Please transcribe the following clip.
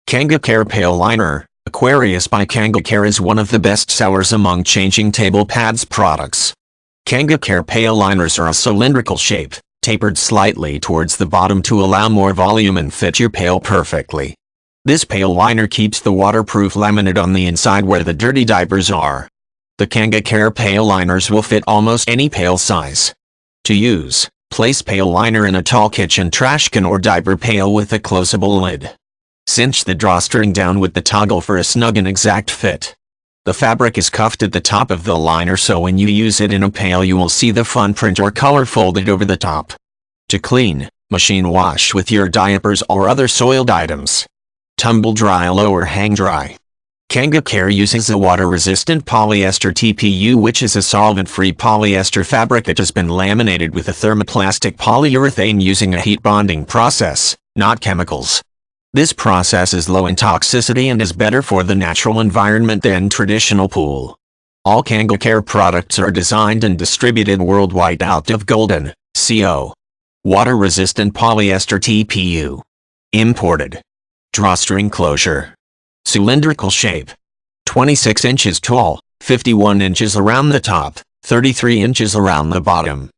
Kanga Pail Liner, Aquarius by Kanga is one of the best sellers among changing table pads products. Kanga Pail Liners are a cylindrical shape, tapered slightly towards the bottom to allow more volume and fit your pail perfectly. This pail liner keeps the waterproof laminate on the inside where the dirty diapers are. The Kanga Pail Liners will fit almost any pail size. To use, place pail liner in a tall kitchen trash can or diaper pail with a closable lid. Cinch the drawstring down with the toggle for a snug and exact fit. The fabric is cuffed at the top of the liner, so when you use it in a pail you will see the fun print or color folded over the top. To clean, machine wash with your diapers or other soiled items. Tumble dry or hang dry. Kanga uses a water-resistant polyester TPU, which is a solvent-free polyester fabric that has been laminated with a thermoplastic polyurethane using a heat bonding process, not chemicals. This process is low in toxicity and is better for the natural environment than traditional pool. All Kanga products are designed and distributed worldwide out of Golden, CO. Water-resistant polyester TPU. Imported. Drawstring closure. Cylindrical shape. 26 inches tall, 51 inches around the top, 33 inches around the bottom.